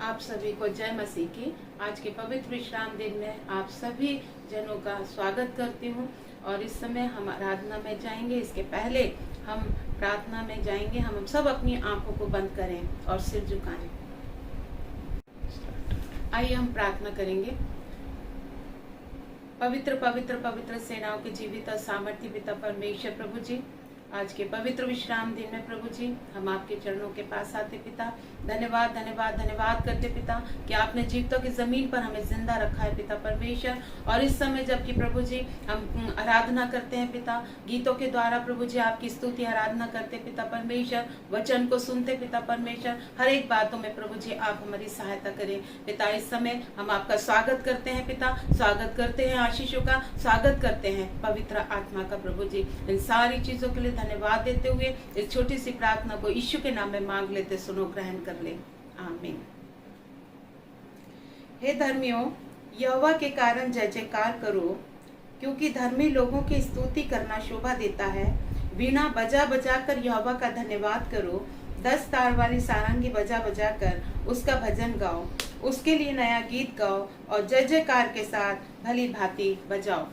आप सभी को जय मसीह की। आज के पवित्र विश्राम दिन में आप सभी जनों का स्वागत करती हूँ। और इस समय हम आराधना में जाएंगे। इसके पहले हम प्रार्थना में जाएंगे। हम सब अपनी आंखों को बंद करें और सिर झुकाएं। आइए हम प्रार्थना करेंगे। पवित्र पवित्र पवित्र सेनाओं के जीवित और सामर्थ्य पिता परमेश्वर प्रभु जी, आज के पवित्र विश्राम दिन में प्रभु जी हम आपके चरणों के पास आते पिता। धन्यवाद धन्यवाद धन्यवाद करते पिता कि आपने जीवितों की जमीन पर हमें जिंदा रखा है पिता परमेश्वर। और इस समय जबकि प्रभु जी हम आराधना करते हैं पिता, गीतों के द्वारा प्रभु जी आपकी स्तुति आराधना करते पिता परमेश्वर, वचन को सुनते पिता परमेश्वर, हर एक बातों में प्रभु जी आप हमारी सहायता करें पिता। इस समय हम आपका स्वागत करते हैं पिता, स्वागत करते हैं आशीषों का, स्वागत करते हैं पवित्र आत्मा का प्रभु जी। इन सारी चीजों के लिए धन्यवाद देते हुए इस छोटी सी प्रार्थना को यीशु के नाम में मांग लेते, सुनो ग्रहण कर ले, आमीन। हे धर्मियों, यहोवा के कारण जय जयकार करो, क्योंकि धर्मी लोगों की स्तुति करना शोभा देता है। वीणा बजा बजा कर यहोवा का धन्यवाद करो, 10 तार वाली सारंगी बजा बजा कर उसका भजन गाओ, उसके लिए नया गीत गाओ और जय जयकार के साथ भली भांति बजाओ।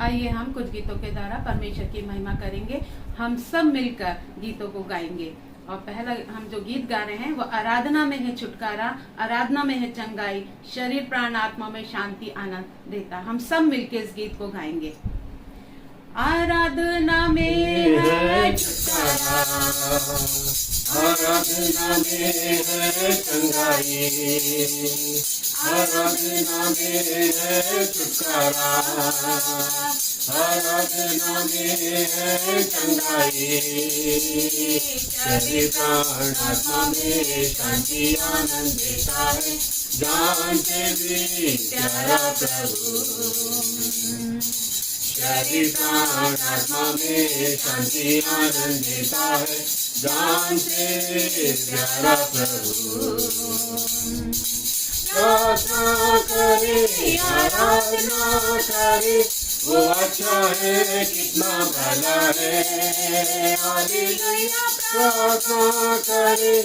आइए हम कुछ गीतों के द्वारा परमेश्वर की महिमा करेंगे। हम सब मिलकर गीतों को गाएंगे। और पहला हम जो गीत गा रहे हैं वो आराधना में है छुटकारा, आराधना में है चंगाई, शरीर प्राण आत्मा में शांति आनंद देता। हम सब मिलकर इस गीत को गाएंगे। आराधना में है छुटकारा, आराधना में है चंगाई, आराधना में है छुटकारा, आराधना में है चंगाई, शरीर प्राण आत्मा में शांति आनंद देता है, जानते भी प्यारा प्रभु। शरीर प्राण आत्मा में शांति आनंद देता है, जानते प्यारा प्रभु। प्रार्थना करे आराधना करे, वो अच्छा है कितना भला है। हालेलुया। प्रार्थना करे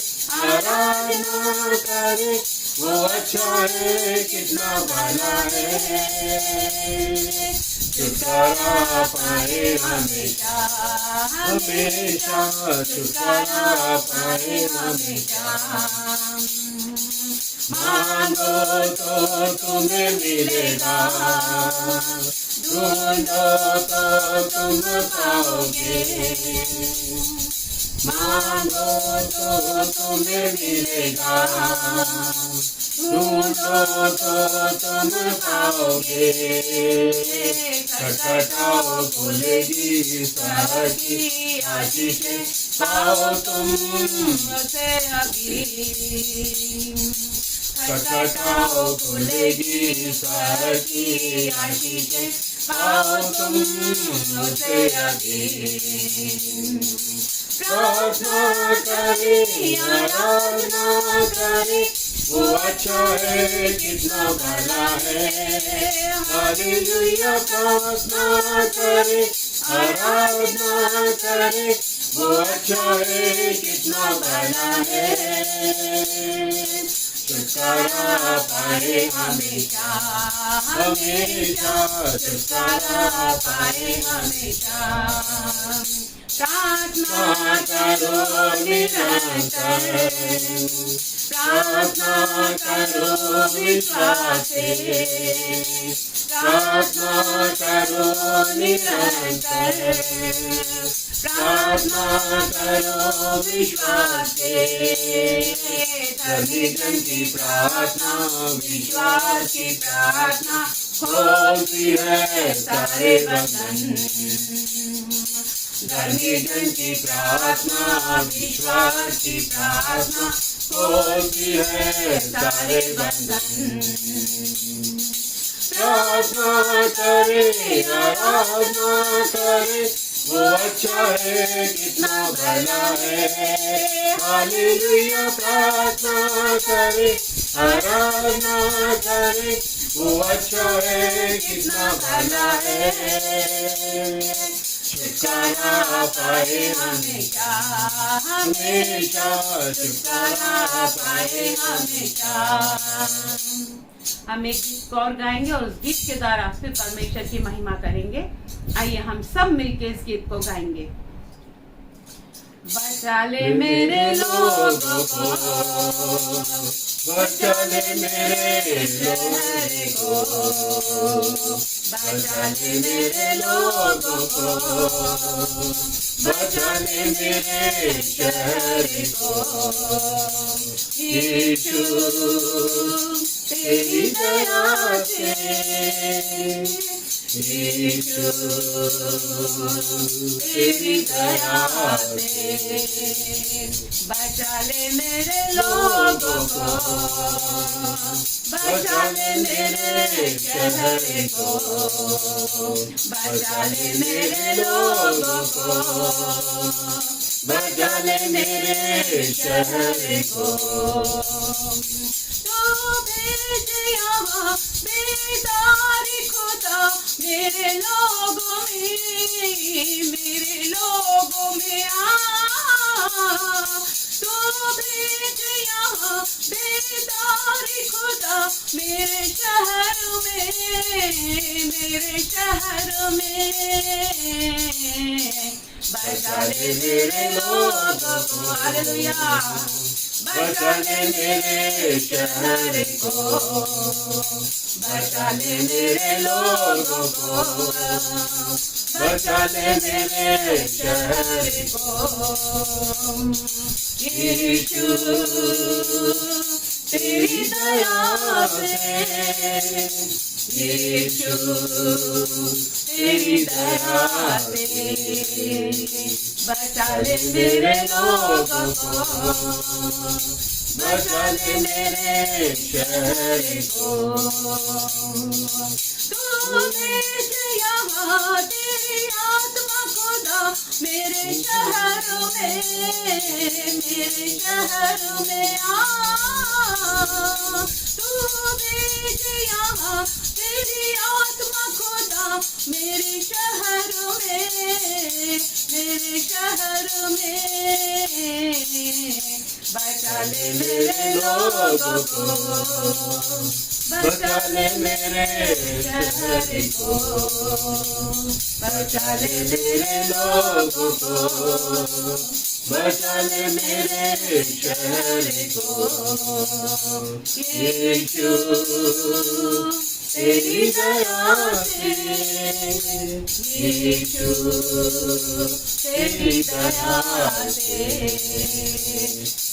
आराधना करे, वो अच्छा है कितना भला है। छुटकारा पाए हमेशा हमेशा, छुटकारा पाए हमेशा। मांगो तो तुम्हें मिलेगा, ढूंढो तो तुम पाओगे। मांगो तो तुम्हें मिलेगा, ढूंढो तो तुम पाओगे। खटखटाओ खुलेगी स्वर्ग की आशीषें, पाओ तुम मुझसे अभी। खटखटाओ खुलेगी स्वर्ग की आशीषें, पाओ तुम मुझसे अभी। प्रार्थना करे आराधना करे, वो अच्छा है कितना भला है। हालेलुया। प्रार्थना करे आराधना करे, वो अच्छा है कितना भला है। छुटकारा पाए हमेशा हमेशा, छुटकारा पाए हमेशा। प्रार्थना करो निरंतर, प्रार्थना करो विश्वास से, प्रार्थना करो निरंतर, प्रार्थना करो विश्वास से। धर्मी जन की प्रार्थना, विश्वास की प्रार्थना खोलती है सारे बंधन। धर्मी जन की प्रार्थना, विश्वास की प्रार्थना खोलती है सारे बंधन। प्रार्थना करे आराधना करे, वो अच्छा है कितना भला है। हालेलुया। प्रार्थना करे आराधना करे, वो अच्छा है कितना भला है। छुटकारा पाए हमेशा, हमेशा छुटकारा पाए हमेशा। हम एक गीत और गाएंगे और उस गीत के द्वारा फिर परमेश्वर की महिमा करेंगे। आइए हम सब मिलके इस गीत को गाएंगे। बचा ले मेरे लोगों को, बचा ले मेरे शहर को, बचा ले मेरे लोगों को, बचा ले मेरे शहर को। यीशु तेरी दया से, यीशु तेरी दया से, बचा ले मेरे लोगों को, बचा ले मेरे शहर को, बचा ले मेरे लोगों को, बचा ले मेरे शहर को। तो भेज यहाँ बेदारी खुदा मेरे लोगों में आ। तो भेज यहाँ बेदारी खुदा मेरे शहर में बचा ले मेरे लोगों को। हालेलुया। बचा ले मेरे शहर को, बचा ले मेरे लोगों को, बचा ले मेरे शहर को। यीशु तेरी दया से, यीशु तेरी दया से, बचा ले मेरे लोगों को, बचा ले मेरे शहर को। तू भेज यहाँ तेरी आत्मा खुदा मेरे शहर में आ। तू भेज यहाँ तेरी आत्मा खुदा मेरे शहर में बचा ले मेरे लोगों को, बचा ले मेरे शहर को, बचा ले मेरे लोगों को, बचा ले मेरे शहर को। यीशु तेरी दया से, यीशु तेरी दया से,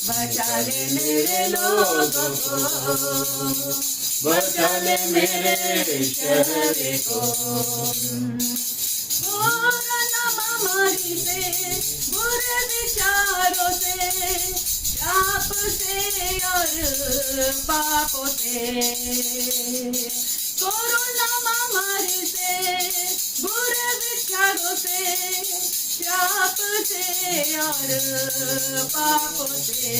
बचा ले मेरे लोगों को, बचा ले मेरे शहर को। कोरोना महामारी से, बुरे विचारों से, शाप से और पापों से, कोरोना महामारी से, बुरे विचारों से, शाप से और पापों से,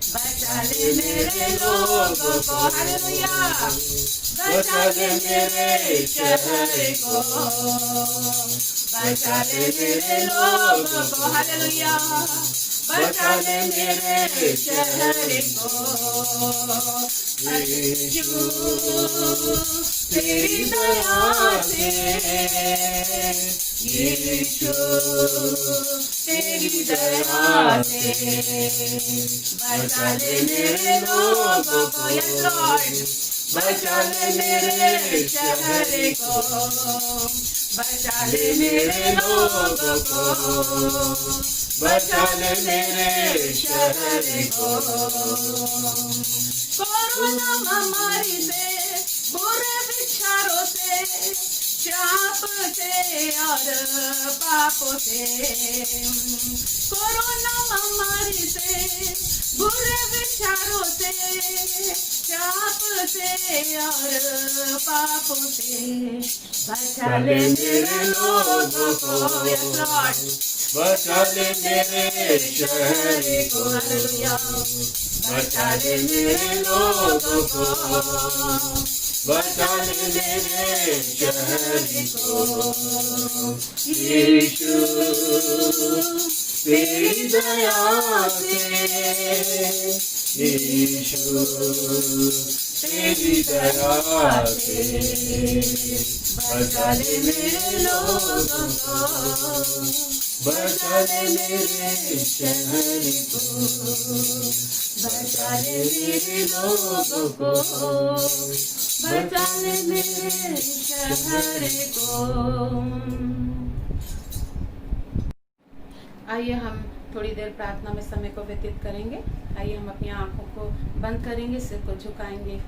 बचा ले मेरे लोगों को। हालेलुया। बचा ले मेरे शहर को, बचा ले मेरे लोगों को। हालेलुया। बचा ले मेरे शहर को। यीशु तेरी दया से, यीशु तेरी दया से, बचा ले मेरे लोगों को। Yes Lord. बचा ले मेरे शहर को, बचा ले मेरे लोगों को, बचा ले मेरे शहर को। कोरोना महामारी से, बुरे विचारों से, शाप से और पापों से, कोरोना महामारी से, बुरे विचारों से, शाप से और पापों से बचा ले ले मेरे लोगों को, Yes, Lord. बचा ले मेरे शहर को, Hallelujah. बचा ले मेरे लोगों को, बचा ले मेरे शहर को। यीशु तेरी दया से, यीशु तेरी दया से, बचा ले मेरे लोगों को, बचा ले मेरे शहर को, बचा ले मेरे लोगों को, बचा ले मेरे शहर को। आइए हम थोड़ी देर प्रार्थना में समय को व्यतीत करेंगे। आइए हम अपनी आंखों को बंद करेंगे, सिर को झुकाएंगे।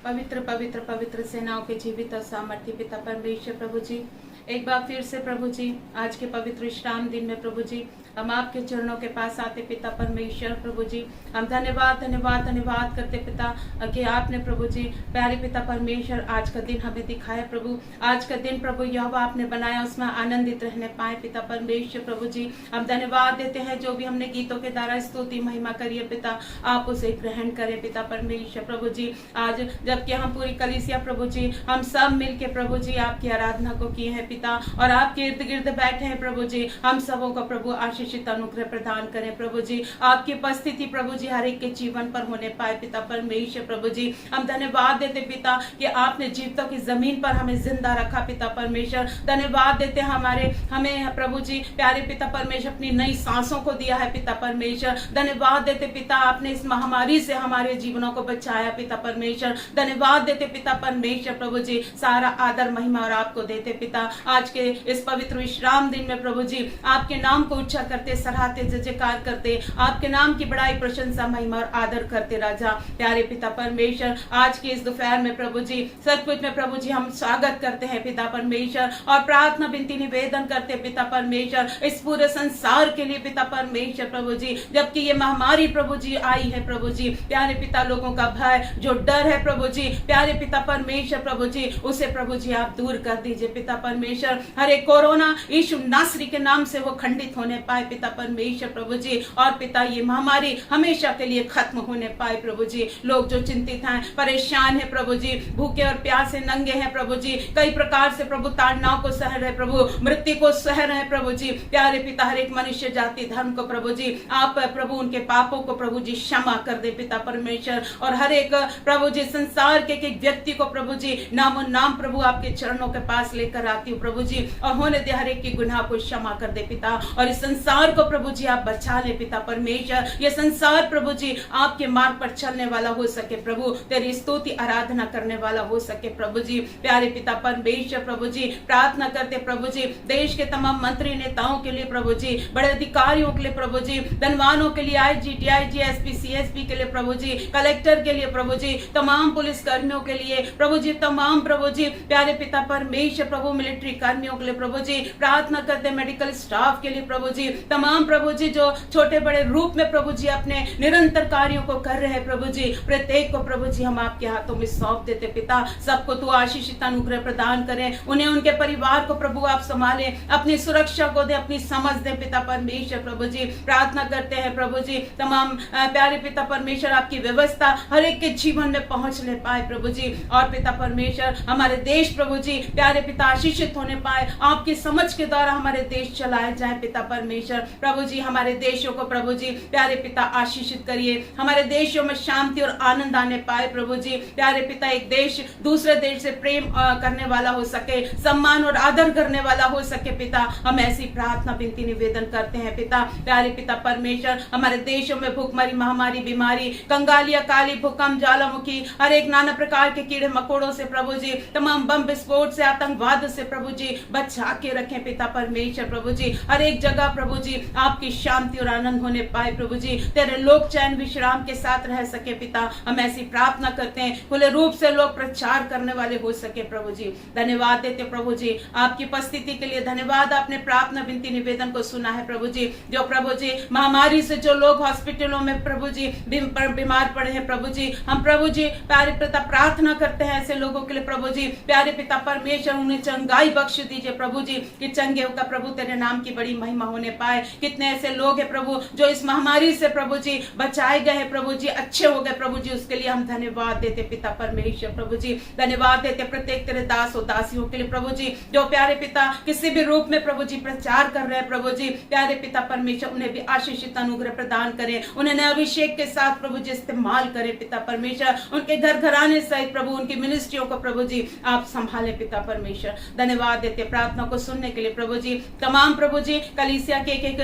पवित्र पवित्र पवित्र सेनाओं के जीवित और सामर्थ्य पिता परमेश्वर प्रभु जी, एक बार फिर से प्रभु जी आज के पवित्र विश्राम दिन में प्रभु जी हम आपके चरणों के पास आते पिता परमेश्वर प्रभु जी, हम धन्यवाद धन्यवाद धन्यवाद करते पिता कि आपने प्रभु जी प्यारे पिता परमेश्वर आज का दिन हमें दिखाया प्रभु। आज का दिन प्रभु यहोवा आपने बनाया, उसमें आनंदित रहने पाए पिता परमेश्वर प्रभु जी। हम धन्यवाद देते हैं जो भी हमने गीतों के द्वारा स्तुति महिमा करिए पिता, आप उसे ग्रहण करें पिता परमेश्वर प्रभु जी। आज जबकि हम पूरी कलीसिया प्रभु जी हम सब मिलके प्रभु जी आपकी आराधना को किए हैं पिता, और आपके इर्द गिर्द बैठे हैं प्रभु जी। हम सबों को प्रभु आशीषित अनुग्रह प्रदान करें प्रभु जी। आपकी उपस्थिति प्रभु जी हर एक के जीवन पर होने पाए पिता परमेश्वर प्रभु जी। हम धन्यवाद देते पिता कि आपने जीवितों की जमीन पर हमें जिंदा रखा पिता परमेश्वर। धन्यवाद देते हमें प्रभु जी प्यारे पिता परमेश्वर अपनी नई सांसों को दिया है पिता परमेश्वर। धन्यवाद देते पिता आपने इस महामारी से हमारे जीवनों को बचाया पिता परमेश्वर। धन्यवाद देते पिता परमेश्वर प्रभु जी, सारा आदर महिमा और आपको देते पिता। आज के इस पवित्र विश्राम दिन में प्रभु जी आपके नाम को ऊंचा करते, सराहते, जयकार करते, आपके नाम की बड़ाई प्रशंसा महिमा और आदर करते राजा प्यारे पिता परमेश्वर। आज के इस दोपहर में प्रभु जी सचमुच में प्रभु जी हम स्वागत करते हैं पिता परमेश्वर, और प्रार्थना विनती निवेदन करते पिता परमेश्वर इस पूरे संसार के लिए पिता परमेश्वर प्रभु जी। जबकि ये महामारी प्रभु जी आई है प्रभु जी, प्यारे पिता लोगों का भय जो डर है प्रभु जी प्यारे पिता परमेश्वर प्रभु जी, उसे प्रभु जी आप दूर कर दीजिए पिता परमेश्वर। हर एक कोरोना यीशु नासरी के नाम से वो खंडित होने पाए पिता परमेश्वर प्रभु जी, और पिता ये महामारी हमेशा के लिए खत्म होने पाए प्रभु जी। लोग जो चिंतित हैं, परेशान है प्रभु जी, भूखे और प्यासे नंगे हैं प्रभु जी, कई प्रकार से प्रभु ताड़नाओं को सह रहे प्रभु, मृत्यु को सह रहे प्रभु जी प्यारे पिता। हर एक मनुष्य जाति धर्म को प्रभु जी आप प्रभु उनके पापों को प्रभु जी क्षमा कर दे पिता परमेश्वर, और हर एक प्रभु जी संसार के एक व्यक्ति को प्रभु जी नामो नाम प्रभु आपके चरणों के पास लेकर आती हूँ प्रभु जी, और होने दे हर एक की गुनाह को क्षमा कर दे पिता, और इस संसार को प्रभु जी आप बचा ले पिता परमेश्वर। ये संसार प्रभु जी आपके मार्ग पर चलने वाला हो सके प्रभु, तेरी स्तुति आराधना करने वाला हो सके प्रभु जी प्यारे पिता परमेश्वर प्रभु जी। प्रार्थना करते प्रभु जी देश के तमाम मंत्री नेताओं के लिए प्रभु जी, बड़े अधिकारियों के लिए प्रभु जी, धनवानों के लिए, आईजी डीआईजी एसपी सीएसपी के लिए प्रभु जी, कलेक्टर के लिए प्रभु जी, तमाम पुलिस कर्मियों के लिए प्रभु जी, तमाम प्रभु जी प्यारे पिता परमेश्वर प्रभु मिलिट्री कर्मियों के लिए प्रभु जी। प्रार्थना करते मेडिकल स्टाफ के लिए प्रभु जी, तमाम प्रभु जी जो छोटे बड़े रूप में प्रभु जी अपने निरंतर कार्यों को कर रहे हैं प्रभु जी, प्रत्येक को प्रभु जी हम आपके हाथों में सौंप देते पिता। सबको तू आशीषित अनुग्रह प्रदान करें, उन्हें उनके परिवार को प्रभु आप संभाले, अपनी सुरक्षा को दे, अपनी समझ दे पिता परमेश्वर प्रभु जी। प्रार्थना करते हैं प्रभु जी तमाम प्यारे पिता परमेश्वर आपकी व्यवस्था हर एक के जीवन में पहुंच ले पाए प्रभु जी, और पिता परमेश्वर हमारे देश प्रभु जी प्यारे पिता आशीषित होने पाए, आपकी समझ के द्वारा हमारे देश चलाए जाए पिता परमेश्वर प्रभु जी। हमारे देशों को प्रभु जी प्यारे पिता आशीषित करिए, हमारे देशों में शांति और आनंद आने पाए प्रभु जी प्यारे पिता। एक देश दूसरे देश से प्रेम करने वाला हो सके, सम्मान और आदर करने वाला हो सके पिता, हम ऐसी प्रार्थना विनती निवेदन करते हैं पिता प्यारे पिता परमेश्वर। हमारे देशों में भूखमरी, महामारी, बीमारी, कंगालिया, काली, भूकंप, ज्वालामुखी, हर एक नाना प्रकार के कीड़े मकोड़ों से प्रभु जी, तमाम बम विस्फोट से, आतंकवाद से प्रभु जी बचा के रखें पिता परमेश्वर प्रभु जी। हर एक जगह प्रभु जी आपकी शांति और आनंद होने पाए प्रभु जी, तेरे लोग चैन विश्राम के साथ रह सके पिता। हम ऐसी प्रार्थना करते हैं, खुले रूप से लोग प्रचार करने वाले हो सके प्रभु जी। धन्यवाद देते प्रभु जी, आपकी उपस्थिति के लिए धन्यवाद। आपने प्रार्थना विनती निवेदन को सुना है प्रभु जी। जो प्रभु जी महामारी से जो लोग हॉस्पिटलों में प्रभु जी बीमार पड़े हैं प्रभु जी, हम प्रभु जी प्यारे पिता प्रार्थना करते हैं ऐसे लोगों के लिए प्रभु जी। प्यारे पिता परमेश्वर उन्हें चंगाई बख्श दीजिए प्रभु जी, कि चंगे होकर प्रभु तेरे नाम की बड़ी महिमा होने पाए। कितने ऐसे लोग हैं प्रभु जो इस महामारी से प्रभु जी बचाए गए हैं प्रभु जी, अच्छे हो गए प्रभु जी, उसके लिए हम धन्यवाद देते पिता परमेश्वर प्रभु जी। धन्यवाद देते प्रत्येक तेरे दास और दासियों के लिए प्रभु जी, जो प्यारे पिता किसी भी रूप में प्रभु जी प्रचार कर रहे हैं प्रभु जी। प्यारे पिता परमेश्वर उन्हें भी आशीषित अनुग्रह प्रदान करें, उन्हें अभिषेक के साथ प्रभु जी इस्तेमाल करें पिता परमेश्वर। उनके घर घराने सहित प्रभु उनकी मिनिस्ट्रियों को प्रभु जी आप संभाले पिता परमेश्वर। धन्यवाद देते प्रार्थना को सुनने के लिए प्रभु जी। तमाम प्रभु जी कलीसिया के एक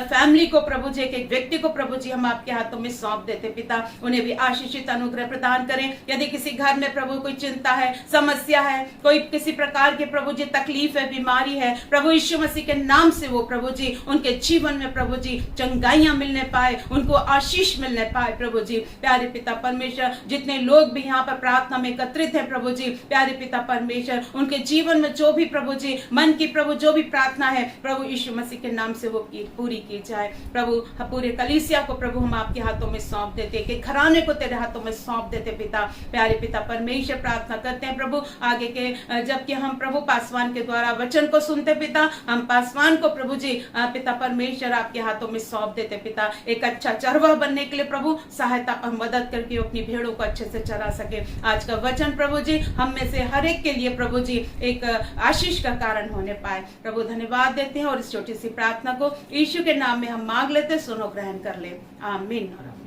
फैमिली को प्रभु जी, एक व्यक्ति को प्रभु जी हम आपके हाथों में सौंप देते पिता, उन्हें भी आशीषित अनुग्रह प्रदान करें। यदि किसी घर में प्रभु कोई चिंता है, समस्या है, कोई किसी प्रकार के प्रभु जी तकलीफ है, बीमारी है, प्रभु यीशु मसीह के नाम से वो प्रभु जी उनके जीवन में प्रभु जी चंगाइयां मिलने पाए, उनको आशीष मिलने पाए प्रभु जी। प्यारे पिता परमेश्वर जितने लोग भी यहाँ पर प्रार्थना में एकत्रित हैं प्रभु जी, प्यारे पिता परमेश्वर उनके जीवन में जो भी प्रभु जी मन की प्रभु जो भी प्रार्थना है प्रभु यीशु मसीह के नाम से वो पूरी की जाए प्रभु। पूरे कलीसिया को प्रभु हम आपके हाथों में सौंप देते, कि घराने को तेरे हाथों में सौंप देते पिता। प्यारे पिता परमेश्वर प्रार्थना करते हैं प्रभु आगे के, जबकि हम प्रभु पासवान के द्वारा वचन को सुनते पिता, हम पासवान को प्रभु जी पिता परमेश्वर आपके हाथों में सौंप देते पिता। एक अच्छा चरवाह बनने के लिए प्रभु सहायता और मदद करके अपनी भेड़ों को अच्छे से चरा सके। आज का वचन प्रभु जी हम में से हर एक के लिए प्रभु जी एक आशीष का कारण होने पाए प्रभु। धन्यवाद देते हैं और इस छोटी सी प्रार्थना को यीशु के नाम में हम मांग लेते, सुनो ग्रहण कर ले, आमीन और आमीन।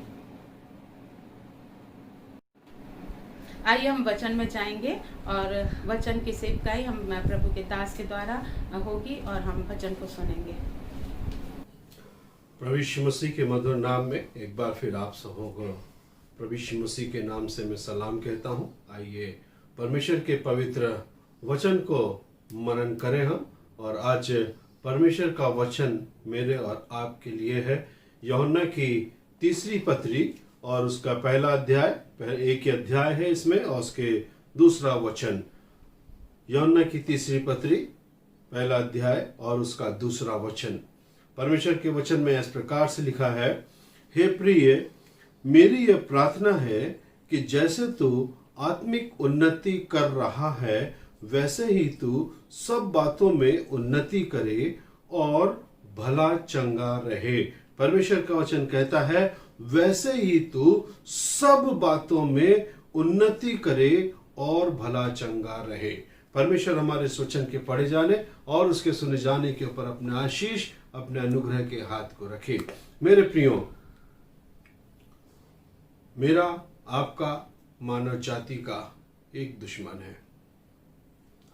आइए हम वचन में जाएंगे और वचन की सेवकाई हम प्रभु के दास के द्वारा होगी और हम वचन को सुनेंगे। प्रभु यीशु मसीह के मधुर नाम में एक बार फिर आप सबों को प्रभु यीशु मसीह के नाम से मैं सलाम कहता हूँ। आइए परमेश्वर के पवित्र वचन को मनन करें हम। और आज परमेश्वर का वचन मेरे और आपके लिए है यूहन्ना की 3 पत्री और उसका पहला अध्याय, एक ही अध्याय है इसमें, और उसके दूसरा वचन। यूहन्ना की 3 पत्री पहला अध्याय और उसका दूसरा वचन। परमेश्वर के वचन में इस प्रकार से लिखा है, हे प्रिय, मेरी यह प्रार्थना है कि जैसे तू आत्मिक उन्नति कर रहा है वैसे ही तू सब बातों में उन्नति करे और भला चंगा रहे। परमेश्वर का वचन कहता है वैसे ही तू सब बातों में उन्नति करे और भला चंगा रहे। परमेश्वर हमारे इस वचन के पढ़े जाने और उसके सुने जाने के ऊपर अपने आशीष, अपने अनुग्रह के हाथ को रखे। मेरे प्रियो, मेरा आपका मानव जाति का एक दुश्मन है।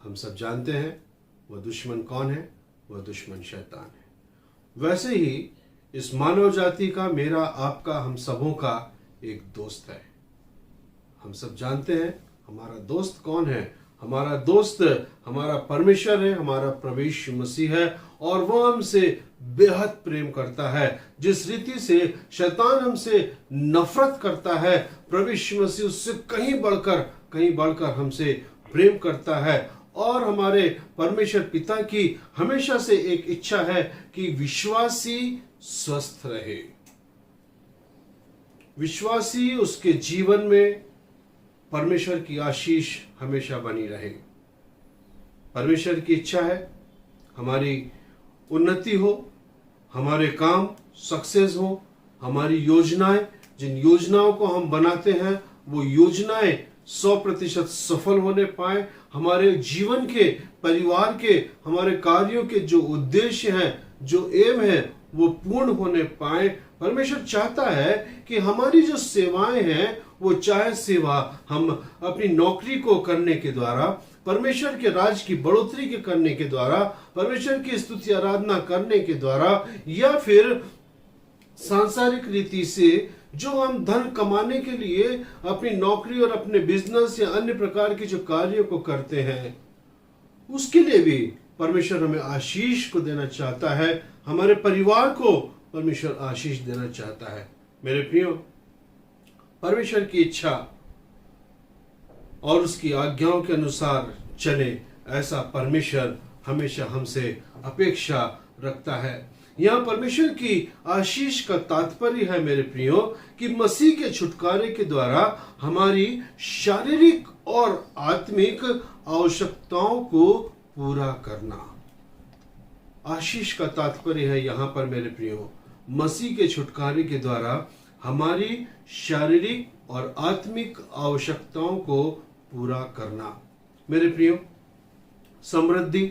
हम सब जानते हैं वह दुश्मन कौन है, वह दुश्मन शैतान है। वैसे ही इस मानव जाति का, मेरा आपका, हम सबों का एक दोस्त है। हम सब जानते हैं हमारा दोस्त कौन है। हमारा दोस्त हमारा परमेश्वर है, हमारा प्रभु यीशु मसीह है, और वह हमसे बेहद प्रेम करता है। जिस रीति से शैतान हमसे नफरत करता है, प्रभु यीशु मसीह उससे कहीं बढ़कर हमसे प्रेम करता है। और हमारे परमेश्वर पिता की हमेशा से एक इच्छा है कि विश्वासी स्वस्थ रहे, विश्वासी उसके जीवन में परमेश्वर की आशीष हमेशा बनी रहे। परमेश्वर की इच्छा है हमारी उन्नति हो, हमारे काम सक्सेस हो, हमारी योजनाएं, जिन योजनाओं को हम बनाते हैं वो योजनाएं 100% सफल होने पाए। हमारे जीवन के, परिवार के, हमारे कार्यों के जो उद्देश्य हैं, जो एम है, वो पूर्ण होने पाए। परमेश्वर चाहता है कि हमारी जो सेवाएं हैं, वो चाहे सेवा हम अपनी नौकरी को करने के द्वारा, परमेश्वर के राज की बढ़ोतरी के करने के द्वारा, परमेश्वर की स्तुति आराधना करने के द्वारा, या फिर सांसारिक रीति से जो हम धन कमाने के लिए अपनी नौकरी और अपने बिजनेस या अन्य प्रकार के जो कार्यों को करते हैं, उसके लिए भी परमेश्वर हमें आशीष को देना चाहता है। हमारे परिवार को परमेश्वर आशीष देना चाहता है। मेरे प्रियो, परमेश्वर की इच्छा और उसकी आज्ञाओं के अनुसार चले, ऐसा परमेश्वर हमेशा हमसे अपेक्षा रखता है। यहाँ परमेश्वर की आशीष का तात्पर्य है मेरे प्रियो कि मसीह के छुटकारे के द्वारा हमारी शारीरिक और आत्मिक आवश्यकताओं को पूरा करना। आशीष का तात्पर्य है यहाँ पर मेरे प्रियो, मसीह के छुटकारे के द्वारा हमारी शारीरिक और आत्मिक आवश्यकताओं को पूरा करना। मेरे प्रियो, समृद्धि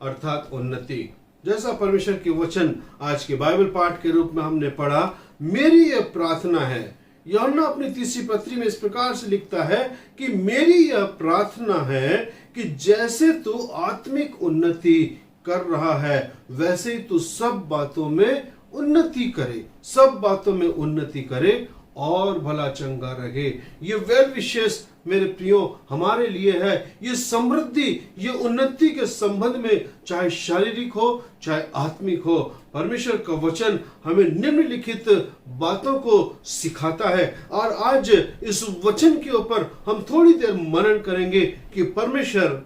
अर्थात उन्नति, जैसा परमेश्वर के वचन आज के बाइबल पाठ के रूप में हमने पढ़ा, मेरी यह प्रार्थना है। यूहन्ना अपनी तीसरी पत्री में इस प्रकार से लिखता है कि मेरी यह प्रार्थना है कि जैसे तू आत्मिक उन्नति कर रहा है वैसे ही तू सब बातों में उन्नति करे, सब बातों में उन्नति करे और भला चंगा रहे। ये वेल विशेष मेरे प्रियो हमारे लिए है। ये समृद्धि, ये उन्नति के संबंध में चाहे शारीरिक हो चाहे आत्मिक हो, परमेश्वर का वचन हमें निम्नलिखित बातों को सिखाता है। और आज इस वचन के ऊपर हम थोड़ी देर मनन करेंगे कि परमेश्वर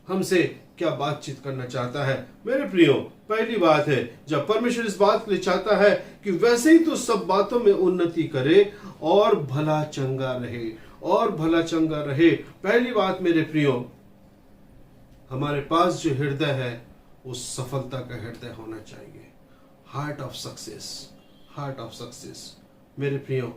हमसे क्या बातचीत करना चाहता है। मेरे प्रियो, पहली बात है, जब परमेश्वर इस बात के लिए चाहता है कि वैसे ही तो सब बातों में उन्नति करे और भला चंगा रहे, और भला चंगा रहे। पहली बात मेरे प्रियो, हमारे पास जो हृदय है वो सफलता का हृदय होना चाहिए। Heart of success, heart of success. मेरे प्रियो,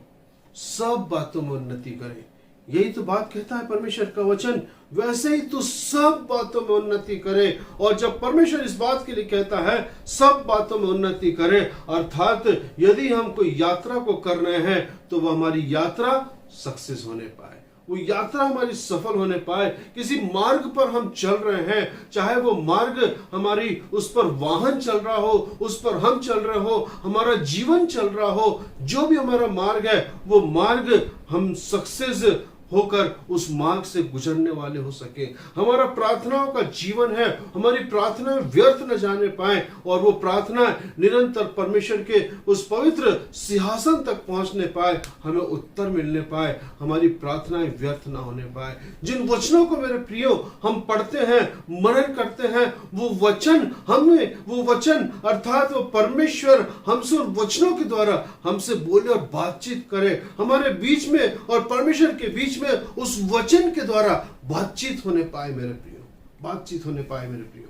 सब बातों में उन्नति करें, यही तो बात कहता है परमेश्वर का वचन। वैसे ही तू सब बातों में उन्नति करे। और जब परमेश्वर इस बात के लिए कहता है सब बातों में उन्नति करे, अर्थात यदि हम कोई यात्रा को कर रहे हैं तो वह हमारी यात्रा सक्सेस होने पाए, वो यात्रा हमारी सफल होने पाए। किसी मार्ग पर हम चल रहे हैं, चाहे वो मार्ग हमारी उस पर वाहन चल रहा हो, उस पर हम चल रहे हो, हमारा जीवन चल रहा हो, जो भी हमारा मार्ग है वो मार्ग हम सक्सेस होकर उस मार्ग से गुजरने वाले हो सके। हमारा प्रार्थनाओं का जीवन है, हमारी प्रार्थनाएं व्यर्थ न जाने पाए और वो प्रार्थना निरंतर परमेश्वर के उस पवित्र सिंहासन तक पहुंचने पाए, हमें उत्तर मिलने पाए, हमारी प्रार्थनाएं व्यर्थ ना होने पाए। जिन वचनों को मेरे प्रियो हम पढ़ते हैं, मनन करते हैं, वो वचन अर्थात वो परमेश्वर हमसे उन वचनों के द्वारा हमसे बोले और बातचीत करे, हमारे बीच में और परमेश्वर के बीच में उस वचन के द्वारा बातचीत होने पाए मेरे प्रियो, बातचीत होने पाए मेरे प्रियो।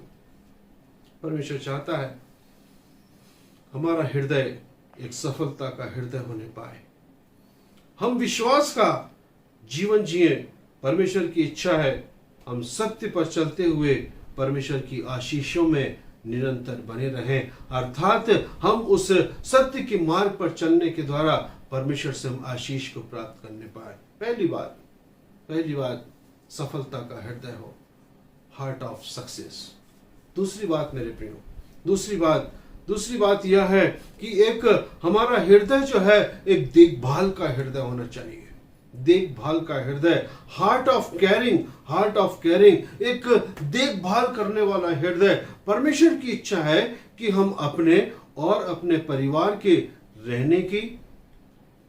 परमेश्वर चाहता है हमारा हृदय एक सफलता का हृदय होने पाए, हम विश्वास का जीवन जिए। परमेश्वर की इच्छा है हम सत्य पर चलते हुए परमेश्वर की आशीषों में निरंतर बने रहें, अर्थात हम उस सत्य के मार्ग पर चलने के द्वारा परमेश्वर से हम आशीष को प्राप्त करने पाए। पहली बात सफलता का हृदय हो, हार्ट ऑफ सक्सेस। दूसरी बात मेरे प्रियो, दूसरी बात यह है कि एक हमारा हृदय जो है एक देखभाल का हृदय होना चाहिए, देखभाल का हृदय, हार्ट ऑफ केयरिंग, एक देखभाल करने वाला हृदय। परमेश्वर की इच्छा है कि हम अपने और अपने परिवार के रहने की,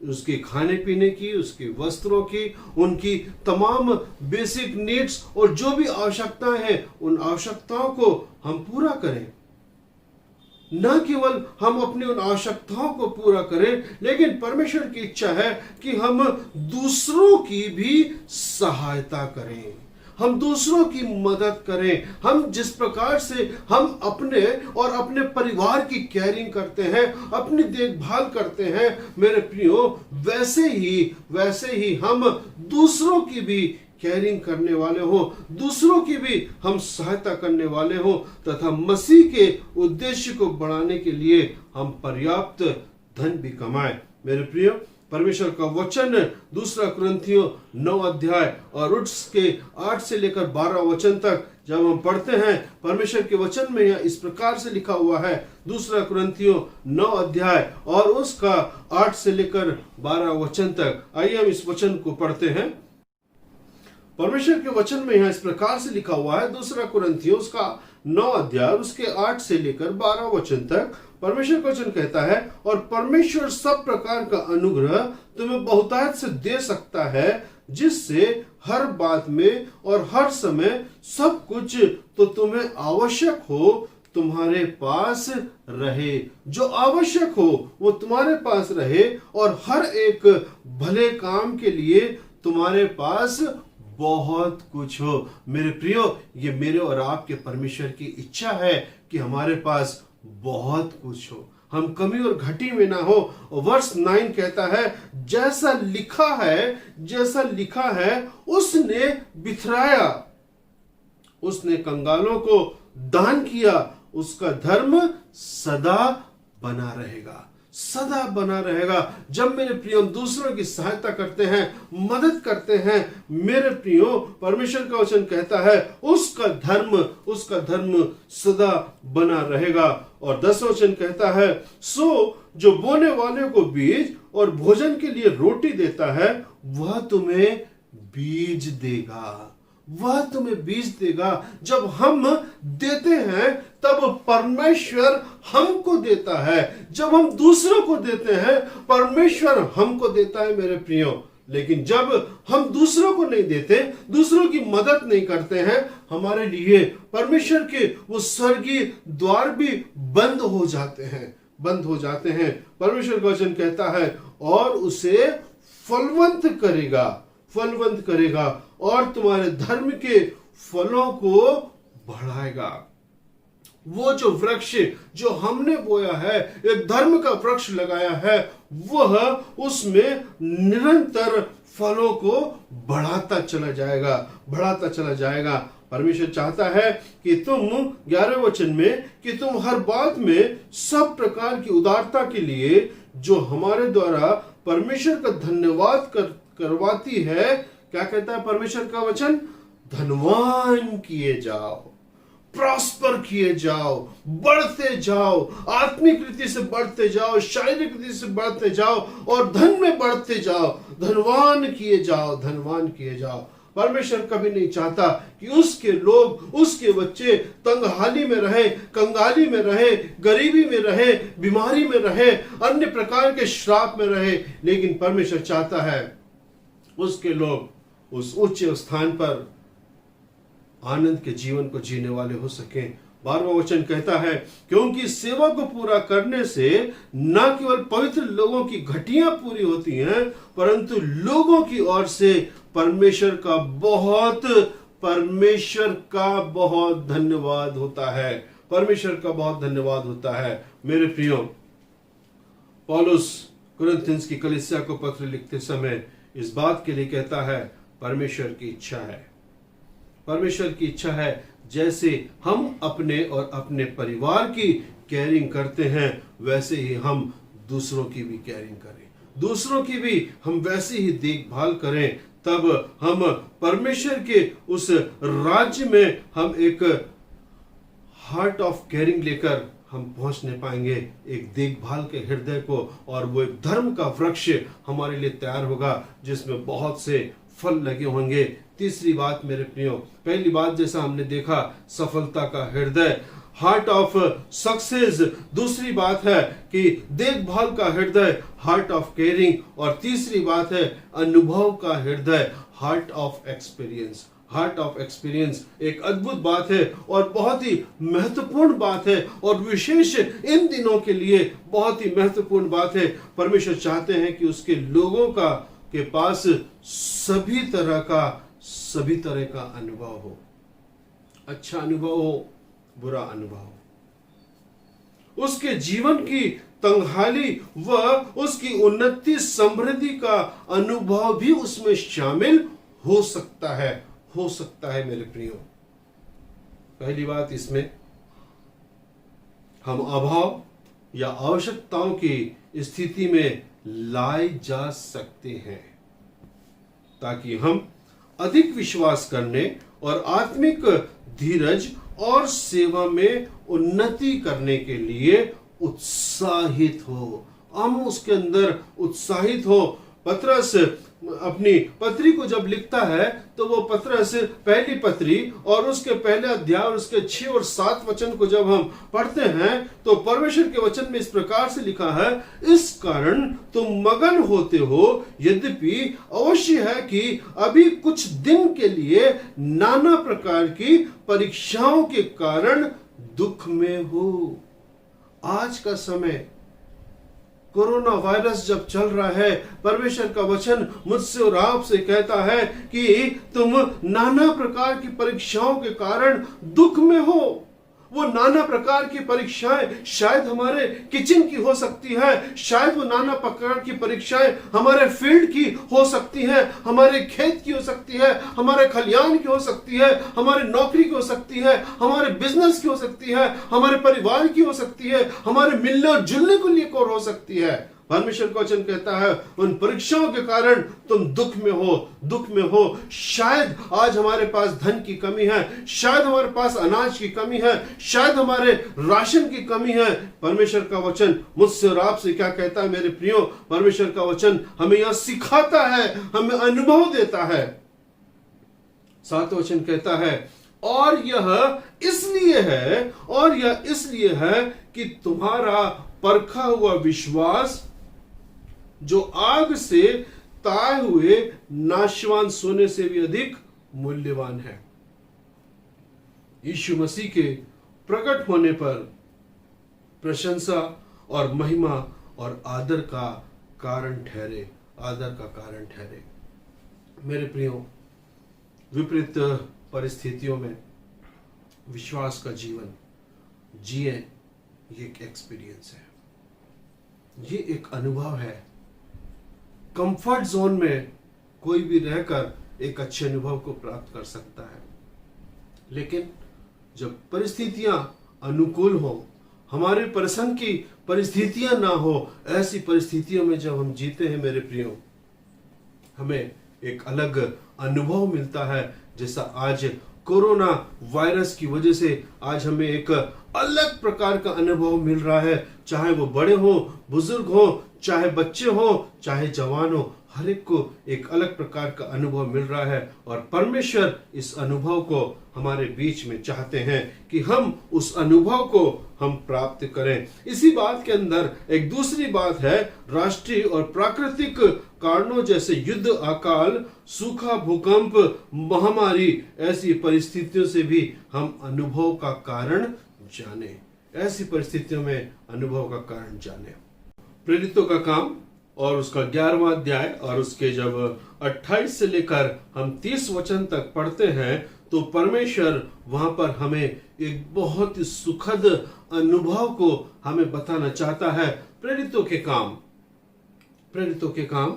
उसके खाने पीने की, उसके वस्त्रों की, उनकी तमाम बेसिक नीड्स और जो भी आवश्यकताएं हैं उन आवश्यकताओं को हम पूरा करें। न केवल हम अपनी उन आवश्यकताओं को पूरा करें, लेकिन परमेश्वर की इच्छा है कि हम दूसरों की भी सहायता करें, हम दूसरों की मदद करें। हम जिस प्रकार से हम अपने और अपने परिवार की केयरिंग करते हैं, अपनी देखभाल करते हैं मेरे प्रियो, वैसे ही हम दूसरों की भी केयरिंग करने वाले हो, दूसरों की भी हम सहायता करने वाले हो, तथा मसीह के उद्देश्य को बढ़ाने के लिए हम पर्याप्त धन भी कमाएं। मेरे प्रियो, परमेश्वर का वचन 2 कुरिन्थियों 9 अध्याय और उसके 8 से लेकर 12 वचन तक जब हम पढ़ते हैं, परमेश्वर के वचन में यह इस प्रकार से लिखा हुआ है। 2 कुरिन्थियों 9 अध्याय और उसका 8 से लेकर 12 वचन तक। आइए हम इस वचन को पढ़ते हैं। परमेश्वर के वचन में यह इस प्रकार से लिखा हुआ है, 2 कुरिन्थियों उसका 9 अध्याय उसके 8 से लेकर 12 वचन तक परमेश्वर का वचन कहता है, और परमेश्वर सब प्रकार का अनुग्रह तुम्हें बहुतायत से दे सकता है, जिससे हर बात में और हर समय सब कुछ तो तुम्हें आवश्यक हो तुम्हारे पास रहे। जो आवश्यक हो वो तुम्हारे पास रहे, और हर एक भले काम के लिए तुम्हारे पास बहुत कुछ हो। मेरे प्रियो, ये मेरे और आपके परमेश्वर की इच्छा है कि हमारे पास बहुत कुछ हो, हम कमी और घटी में ना हो। वर्ष 9 कहता है, जैसा लिखा है उसने बिथराया, उसने कंगालों को दान किया, उसका धर्म सदा बना रहेगा, सदा बना रहेगा। जब मेरे प्रियो दूसरों की सहायता करते हैं, मदद करते हैं, मेरे प्रियो परमेश्वर का वचन कहता है उसका धर्म सदा बना रहेगा। और 10 वचन कहता है, सो जो बोने वाले को बीज और भोजन के लिए रोटी देता है, वह तुम्हें बीज देगा, वह तुम्हें बीज देगा। जब हम देते हैं तब परमेश्वर हमको देता है, जब हम दूसरों को देते हैं परमेश्वर हमको देता है मेरे प्रियो। लेकिन जब हम दूसरों को नहीं देते, दूसरों की मदद नहीं करते हैं, हमारे लिए परमेश्वर के वो स्वर्गीय द्वार भी बंद हो जाते हैं। परमेश्वर का वचन कहता है, और उसे फलवंत करेगा और तुम्हारे धर्म के फलों को बढ़ाएगा। वो जो वृक्ष जो हमने बोया है, एक धर्म का वृक्ष लगाया है, वह उसमें निरंतर फलों को बढ़ाता चला जाएगा। परमेश्वर चाहता है कि तुम 11वें वचन में कि तुम हर बात में सब प्रकार की उदारता के लिए जो हमारे द्वारा परमेश्वर का धन्यवाद करवाती है। क्या कहता है परमेश्वर का वचन? धनवान किए जाओ, प्रॉस्पर किए जाओ, बढ़ते जाओ, आत्मिक रीति से बढ़ते जाओ, शारीरिक रीति से बढ़ते जाओ और धन में बढ़ते जाओ, धनवान किए जाओ। परमेश्वर कभी नहीं चाहता कि उसके लोग, उसके बच्चे तंगहाली में रहे, कंगाली में रहे, गरीबी में रहे, बीमारी में रहे, अन्य प्रकार के श्राप में रहे। लेकिन परमेश्वर चाहता है उसके लोग उस उच्च स्थान पर आनंद के जीवन को जीने वाले हो सके। 12वां वचन कहता है, क्योंकि सेवा को पूरा करने से न केवल पवित्र लोगों की घटियां पूरी होती हैं, परंतु लोगों की ओर से परमेश्वर का बहुत धन्यवाद होता है। मेरे प्रियो, पौलुस कुरिन्थियों की कलीसिया को पत्र लिखते समय इस बात के लिए कहता है, परमेश्वर की इच्छा है जैसे हम अपने और अपने परिवार की केयरिंग करते हैं, वैसे ही हम दूसरों की भी केयरिंग करें, दूसरों की भी हम वैसे ही देखभाल करें। तब हम परमेश्वर के उस राज्य में हम एक हार्ट ऑफ केयरिंग लेकर हम पहुंचने पाएंगे, एक देखभाल के हृदय को, और वो एक धर्म का वृक्ष हमारे लिए तैयार होगा जिसमें बहुत से फल लगे होंगे। तीसरी बात मेरे प्रियो, पहली बात जैसा हमने देखा सफलता का हृदय, हार्ट ऑफ सक्सेस। दूसरी बात है कि देखभाल का हृदय, हार्ट ऑफ केयरिंग। और तीसरी बात है अनुभव का हृदय, हार्ट ऑफ एक्सपीरियंस। एक अद्भुत बात है और बहुत ही महत्वपूर्ण बात है, और विशेष इन दिनों के लिए बहुत ही महत्वपूर्ण बात है। परमेश्वर चाहते हैं कि उसके लोगों के पास सभी तरह का अनुभव हो, अच्छा अनुभव हो, बुरा अनुभव हो, उसके जीवन की तंगहाली व उसकी उन्नति समृद्धि का अनुभव भी उसमें शामिल हो सकता है मेरे प्रियो। पहली बात, इसमें हम अभाव या आवश्यकताओं की स्थिति में लाए जा सकते हैं, ताकि हम अधिक विश्वास करने और आत्मिक धीरज और सेवा में उन्नति करने के लिए उत्साहित हो, हम उसके अंदर उत्साहित हो। पतरस अपनी पत्री को जब लिखता है तो वो पत्रस पहली पत्री और उसके पहले अध्याय और उसके 6 और 7 वचन को जब हम पढ़ते हैं तो परमेश्वर के वचन में इस प्रकार से लिखा है, इस कारण तुम मगन होते हो, यद्यपि अवश्य है कि अभी कुछ दिन के लिए नाना प्रकार की परीक्षाओं के कारण दुख में हो। आज का समय कोरोना वायरस जब चल रहा है, परमेश्वर का वचन मुझसे और आपसे कहता है कि तुम नाना प्रकार की परीक्षाओं के कारण दुख में हो। वो नाना प्रकार की परीक्षाएं शायद हमारे किचन की हो सकती है, शायद वो नाना प्रकार की परीक्षाएं हमारे फील्ड की हो सकती है, हमारे खेत की हो सकती है, हमारे खलियान की हो सकती है, हमारे नौकरी की हो सकती है, हमारे बिजनेस की हो सकती है, हमारे परिवार की हो सकती है, हमारे मिलने जुलने को लेकर हो सकती है। परमेश्वर का वचन कहता है उन परीक्षाओं के कारण तुम दुख में हो। शायद आज हमारे पास धन की कमी है, शायद हमारे पास अनाज की कमी है, शायद हमारे राशन की कमी है। परमेश्वर का वचन मुझसे और आपसे क्या कहता है मेरे प्रियो? परमेश्वर का वचन हमें यह सिखाता है, हमें अनुभव देता है। 7 वचन कहता है, और यह इसलिए है कि तुम्हारा परखा हुआ विश्वास जो आग से ताए हुए नाशवान सोने से भी अधिक मूल्यवान है, यीशु मसीह के प्रकट होने पर प्रशंसा और महिमा और आदर का कारण ठहरे। मेरे प्रियो, विपरीत परिस्थितियों में विश्वास का जीवन जिए, ये एक एक्सपीरियंस है, ये एक अनुभव है। कंफर्ट जोन में कोई भी रहकर एक अच्छे अनुभव को प्राप्त कर सकता है, लेकिन जब परिस्थितियां अनुकूल हो, हमारे पसंद की परिस्थितियां ना हो, ऐसी परिस्थितियों में जब हम जीते हैं मेरे प्रियो, हमें एक अलग अनुभव मिलता है। जैसा आज कोरोना वायरस की वजह से आज हमें एक अलग प्रकार का अनुभव मिल रहा है, चाहे वो बड़े हो, बुजुर्ग हो, चाहे बच्चे हो, चाहे जवान हो, हर एक को एक अलग प्रकार का अनुभव मिल रहा है। और परमेश्वर इस अनुभव को हमारे बीच में चाहते हैं कि हम उस अनुभव को हम प्राप्त करें। इसी बात के अंदर एक दूसरी बात है, राष्ट्रीय और प्राकृतिक कारणों जैसे युद्ध, अकाल, सूखा, भूकंप, महामारी, ऐसी परिस्थितियों से भी हम अनुभव का कारण जाने। ऐसी परिस्थितियों में अनुभव का कारण जाने। प्रेरितों का काम और उसका 11वां अध्याय और उसके जब 28 से लेकर हम 30 वचन तक पढ़ते हैं तो परमेश्वर वहां पर हमें एक बहुत ही सुखद अनुभव को हमें बताना चाहता है। प्रेरितों के काम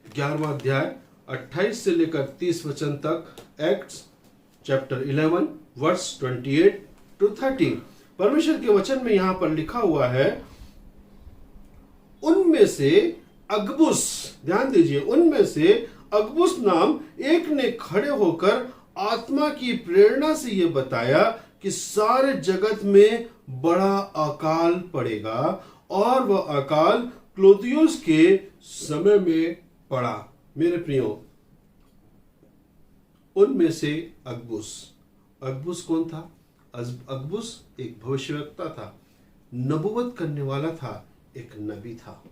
11वां अध्याय 28 से लेकर 30 वचन तक, एक्ट्स चैप्टर 11 वर्स 28 to 30। परमेश्वर के वचन में यहां पर लिखा हुआ है, उनमें से अगबुस, ध्यान दीजिए, उनमें से अगबुस नाम एक ने खड़े होकर आत्मा की प्रेरणा से यह बताया कि सारे जगत में बड़ा अकाल पड़ेगा, और वह अकाल क्लौदियुस के समय में पड़ा। मेरे प्रियो, उनमें से अगबुस कौन था? अगबुस एक भविष्यवक्ता था, नबुवत करने वाला था, एक नबी था,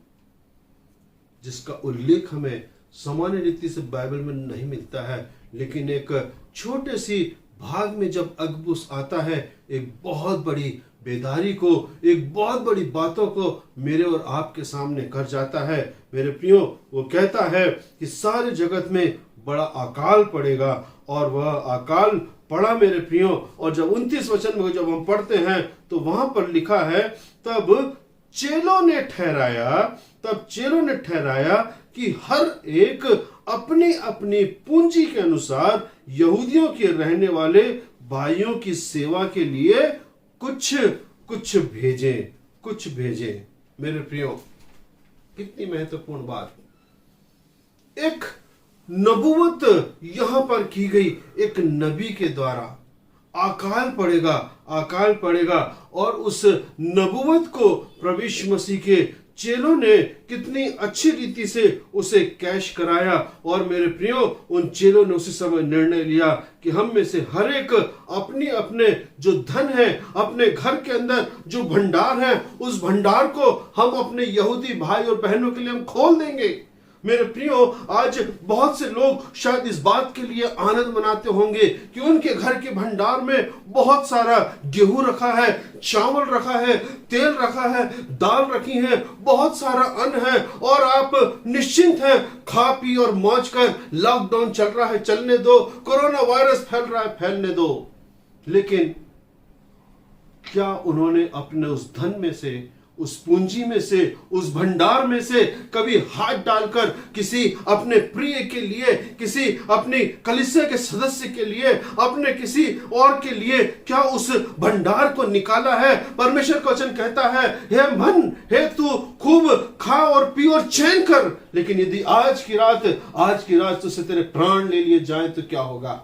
जिसका उल्लेख हमें सामान्य रीति से बाइबल में नहीं मिलता है। लेकिन एक छोटे सी भाग में जब अगबुस आता है, एक बहुत बड़ी बेदारी को, एक बहुत बड़ी बातों को मेरे और आपके सामने कर जाता है। मेरे प्रियो, वो कहता है कि सारे जगत में बड़ा अकाल पड़ेगा, और वह अकाल पड़ा मेरे प्रियो। और जब 29 वचन में जब हम पढ़ते हैं तो वहां पर लिखा है, तब चेलों ने ठहराया कि हर एक अपनी अपनी पूंजी के अनुसार यहूदियों के रहने वाले भाइयों की सेवा के लिए कुछ भेजें। मेरे प्रियो, कितनी महत्वपूर्ण बात। एक नबूवत यहां पर की गई, एक नबी के द्वारा अकाल पड़ेगा, और उस नबूवत को प्रभु यीशु मसीह के चेलों ने कितनी अच्छी रीति से उसे कैश कराया। और मेरे प्रियो, उन चेलों ने उसी समय निर्णय लिया कि हम में से हर एक अपनी अपने जो धन है, अपने घर के अंदर जो भंडार है, उस भंडार को हम अपने यहूदी भाई और बहनों के लिए हम खोल देंगे। मेरे प्रियो, आज बहुत से लोग शायद इस बात के लिए आनंद मनाते होंगे कि उनके घर के भंडार में बहुत सारा गेहूं रखा है, चावल रखा है, तेल रखा है, दाल रखी है, बहुत सारा अन्न है और आप निश्चिंत हैं, खा पी और मौज कर। लॉकडाउन चल रहा है, चलने दो, कोरोना वायरस फैल रहा है, फैलने दो। लेकिन क्या उन्होंने अपने उस धन में से, उस पूंजी में से, उस भंडार में से कभी हाथ डालकर किसी अपने प्रिय के लिए, किसी अपनी कलीसिया के सदस्य के लिए, अपने किसी और के लिए क्या उस भंडार को निकाला है? परमेश्वर का वचन कहता है, हे मन, हे तू खूब खा और पी और चैन कर, लेकिन यदि आज की रात तुझसे तेरे प्राण ले लिए जाए तो क्या होगा?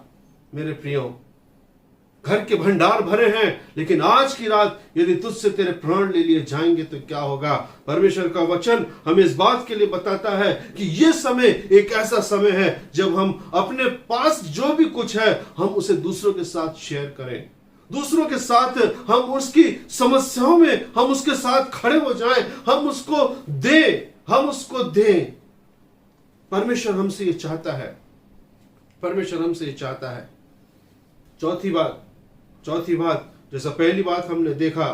मेरे प्रियो, घर के भंडार भरे हैं, लेकिन आज की रात यदि तुझसे तेरे प्राण ले लिए जाएंगे तो क्या होगा? परमेश्वर का वचन हमें इस बात के लिए बताता है कि यह समय एक ऐसा समय है जब हम अपने पास जो भी कुछ है हम उसे दूसरों के साथ शेयर करें, दूसरों के साथ हम उसकी समस्याओं में हम उसके साथ खड़े हो जाएं, हम उसको दें। परमेश्वर हमसे ये चाहता है, परमेश्वर हमसे ये चाहता है। चौथी बात, जैसा पहली बात हमने देखा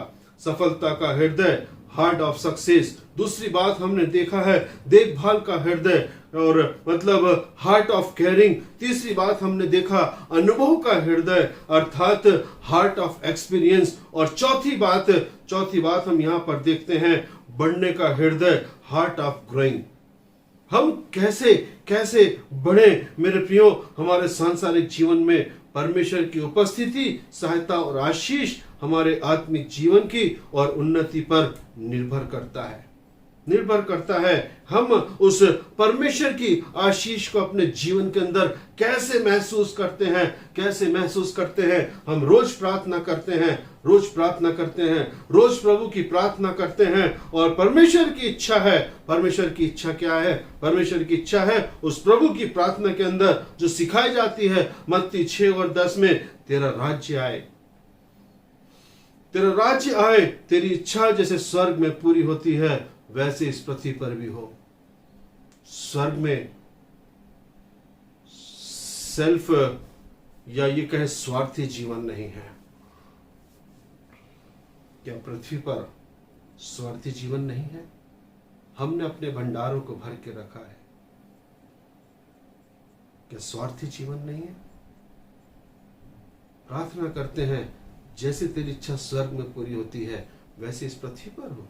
सफलता का हृदय, हार्ट ऑफ सक्सेस। दूसरी बात हमने देखा है देखभाल का हृदय और मतलब हार्ट ऑफ केयरिंग। तीसरी बात हमने देखा अनुभव का हृदय अर्थात हार्ट ऑफ एक्सपीरियंस। और चौथी बात हम यहां पर देखते हैं बढ़ने का हृदय, हार्ट ऑफ ग्रोइंग। हम कैसे बढ़े मेरे प्रियो? हमारे सांसारिक जीवन में परमेश्वर की उपस्थिति, सहायता और आशीष हमारे आत्मिक जीवन की और उन्नति पर निर्भर करता है। हम उस परमेश्वर की आशीष को अपने जीवन के अंदर कैसे महसूस करते हैं? हम रोज प्रार्थना करते हैं, रोज प्रभु की प्रार्थना करते हैं। और परमेश्वर की इच्छा क्या है? परमेश्वर की इच्छा है उस प्रभु की प्रार्थना के अंदर जो सिखाई जाती है मत्ती 6 और 10 में, तेरा राज्य आए, तेरी इच्छा जैसे स्वर्ग में पूरी होती है वैसे इस पृथ्वी पर भी हो। स्वर्ग में सेल्फ या ये कहे स्वार्थी जीवन नहीं है। क्या पृथ्वी पर स्वार्थी जीवन नहीं है? हमने अपने भंडारों को भर के रखा है, क्या स्वार्थी जीवन नहीं है? प्रार्थना करते हैं जैसे तेरी इच्छा स्वर्ग में पूरी होती है वैसे इस पृथ्वी पर हो।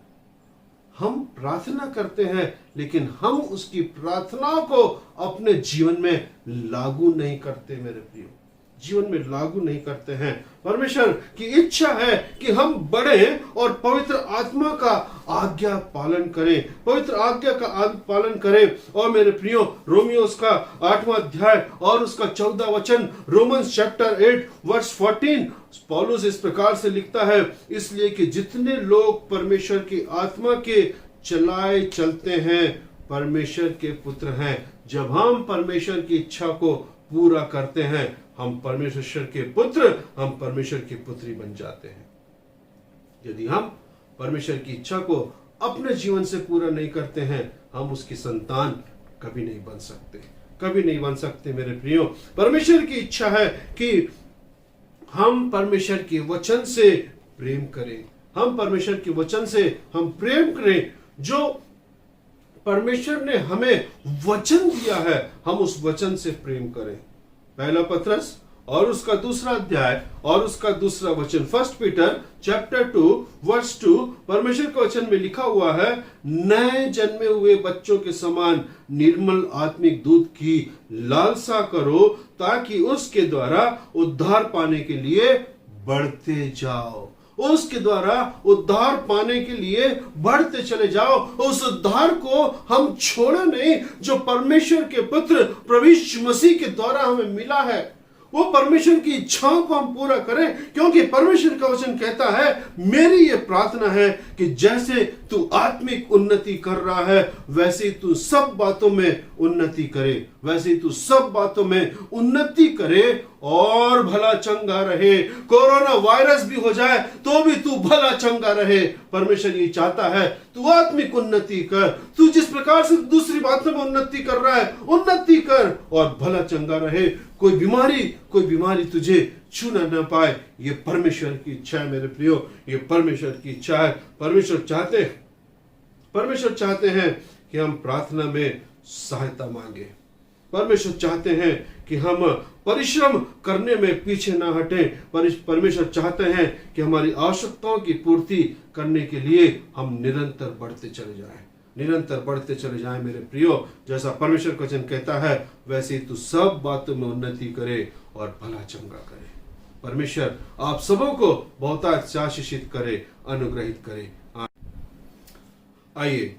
हम प्रार्थना करते हैं लेकिन हम उसकी प्रार्थना को अपने जीवन में लागू नहीं करते मेरे प्रियो, जीवन में लागू नहीं करते हैं। परमेश्वर की इच्छा है कि हम बढ़े और पवित्र आत्मा का आज्ञा पालन करें। और मेरे प्रियो, रोमियो उसका 8वां अध्याय और उसका 14 वचन, रोमन्स चैप्टर 8 वर्स 14, पौलुस इस प्रकार से लिखता है, इसलिए कि जितने लोग परमेश्वर की आत्मा के चलाए चलते हैं परमेश्वर के पुत्र हैं। जब हम परमेश्वर की इच्छा को पूरा करते हैं हम परमेश्वर के पुत्र, हम परमेश्वर की पुत्री बन जाते हैं। यदि हम परमेश्वर की इच्छा को अपने जीवन से पूरा नहीं करते हैं हम उसकी संतान कभी नहीं बन सकते मेरे प्रियो। परमेश्वर की इच्छा है कि हम परमेश्वर के वचन से प्रेम करें, हम प्रेम करें। जो परमेश्वर ने हमें वचन दिया है हम उस वचन से प्रेम करें। पहला पत्रस और उसका 2 अध्याय और उसका 2 वचन, 1 पीटर चैप्टर 2 वर्स 2, परमेश्वर के वचन में लिखा हुआ है, नए जन्मे हुए बच्चों के समान निर्मल आत्मिक दूध की लालसा करो ताकि उसके द्वारा उद्धार पाने के लिए बढ़ते जाओ। उसके द्वारा उद्धार पाने के लिए बढ़ते चले जाओ। उस उद्धार को हम छोड़े नहीं जो परमेश्वर के पुत्र प्रभु यीशु मसीह के द्वारा हमें मिला है। वो परमेश्वर की इच्छाओं को हम पूरा करें, क्योंकि परमेश्वर का वचन कहता है, मेरी ये प्रार्थना है कि जैसे तू आत्मिक उन्नति कर रहा है वैसे ही तू सब बातों में उन्नति करे, वैसे ही तू सब बातों में उन्नति करे और भला चंगा रहे। कोरोना वायरस भी हो जाए तो भी तू भला चंगा रहे। परमेश्वर ये चाहता है तू आत्मिक उन्नति कर, तू जिस प्रकार से दूसरी बातों में उन्नति कर रहा है उन्नति कर और भला चंगा रहे। कोई बीमारी तुझे छू न पाए। ये परमेश्वर की इच्छा है मेरे प्रियो, ये परमेश्वर की इच्छा है। परमेश्वर चाहते हैं कि हम प्रार्थना में सहायता मांगे। परमेश्वर चाहते हैं कि हम परिश्रम करने में पीछे ना हटें। परमेश्वर चाहते हैं कि हमारी आवश्यकताओं की पूर्ति करने के लिए हम निरंतर बढ़ते चले जाएं मेरे प्रियो। जैसा परमेश्वर का वचन कहता है वैसे ही तू सब बातों में उन्नति करे और भला चंगा करे। परमेश्वर आप सबों को बहुत आशीषित करे, अनुग्रहित करे। आइए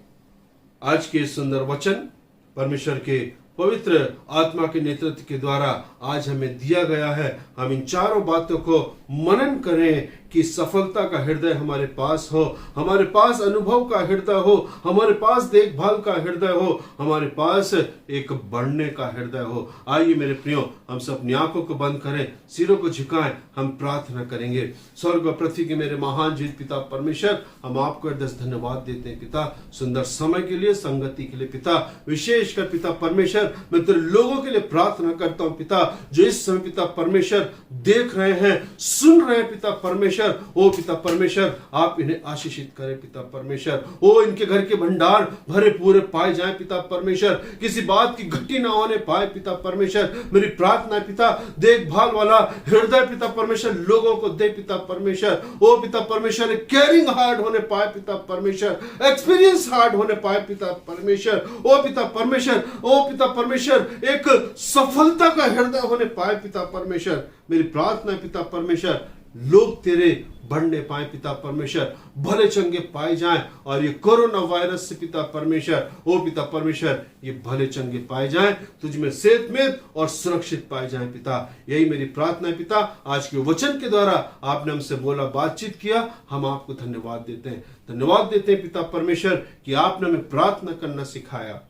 आज के सुंदर वचन परमेश्वर के पवित्र आत्मा के नेतृत्व के द्वारा आज हमें दिया गया है। हम इन चारों बातों को मनन करें कि सफलता का हृदय हमारे पास हो, हमारे पास अनुभव का हृदय हो, हमारे पास देखभाल का हृदय हो, हमारे पास एक बढ़ने का हृदय हो। आइए मेरे प्रियो, हम सब अपनी आंखों को बंद करें, सिरों को झुकाएं, हम प्रार्थना करेंगे। स्वर्ग और पृथ्वी के मेरे महान जीवित पिता परमेश्वर, हम आपको हृदय धन्यवाद देते हैं पिता, सुंदर समय के लिए, संगति के लिए पिता। विशेषकर पिता परमेश्वर, मैं तेरे लोगों के लिए प्रार्थना करता हूं पिता, जो इस समय पिता परमेश्वर देख रहे हैं, सुन रहे हैं पिता परमेश्वर। ओ पिता परमेश्वर, आप इन्हें आशीषित करें पिता परमेश्वर। ओ इनके घर के भंडार भरे पूरे पाए जाएं पिता परमेश्वर, किसी बात की घटी ना होने पाए पिता परमेश्वर। मेरी प्रार्थना है पिता, देखभाल वाला हृदय पिता परमेश्वर लोगों को दे पिता परमेश्वर। ओ पिता परमेश्वर, केयरिंग हार्ट होने पाए पिता परमेश्वर, एक्सपीरियंस हार्ट होने पाए पिता परमेश्वर। ओ पिता परमेश्वर, ओ पिता परमेश्वर, एक सफलता का हृदय होने पाए पिता परमेश्वर। मेरी प्रार्थना है पिता परमेश्वर, लोग तेरे बढ़ने पाए पिता परमेश्वर, भले चंगे पाए जाएं और ये कोरोना वायरस से पिता परमेश्वर, ओ पिता परमेश्वर, ये भले चंगे पाए जाएं, तुझ में सेहतमंद और सुरक्षित पाए जाएं पिता। यही मेरी प्रार्थना है पिता। आज के वचन के द्वारा आपने हमसे बोला, बातचीत किया, हम आपको धन्यवाद देते हैं पिता परमेश्वर कि आपने हमें प्रार्थना करना सिखाया।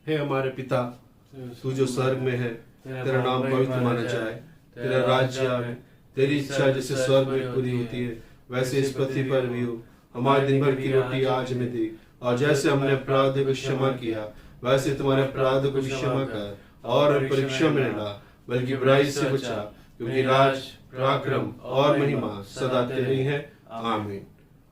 हे हमारे पिता, तू जो स्वर्ग में है, तेरा नाम पवित्र माना जाए, तेरा राज्य आए, तेरी इच्छा जैसे स्वर्ग में पूरी होती है वैसे इस पृथ्वी पर भी हो। हमारे दिन भर की रोटी आज हमें दे, और जैसे हमने अपराध को क्षमा किया वैसे तुम्हारे अपराध को क्षमा कर, और परीक्षा में न ला बल्कि बुराई से बचा, क्योंकि राज, पराक्रम और महिमा सदा तेरी है। आमीन।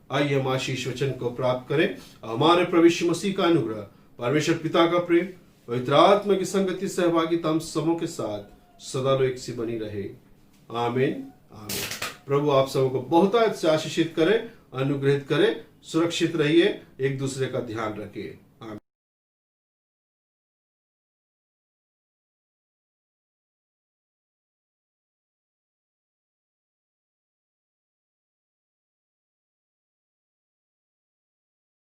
आइए हम आशीष वचन को प्राप्त करें। हमारे प्रभु यीशु मसीह का अनुग्रह, परमेश्वर पिता का प्रेम, पवित्र आत्मा की संगति, सहभागिता हम सबों के साथ सदा एक सी बनी रहे। आमीन आमीन। प्रभु आप सबों को बहुत आशीषित करे, अनुग्रहित करे। सुरक्षित रहिए, एक दूसरे का ध्यान रखिए।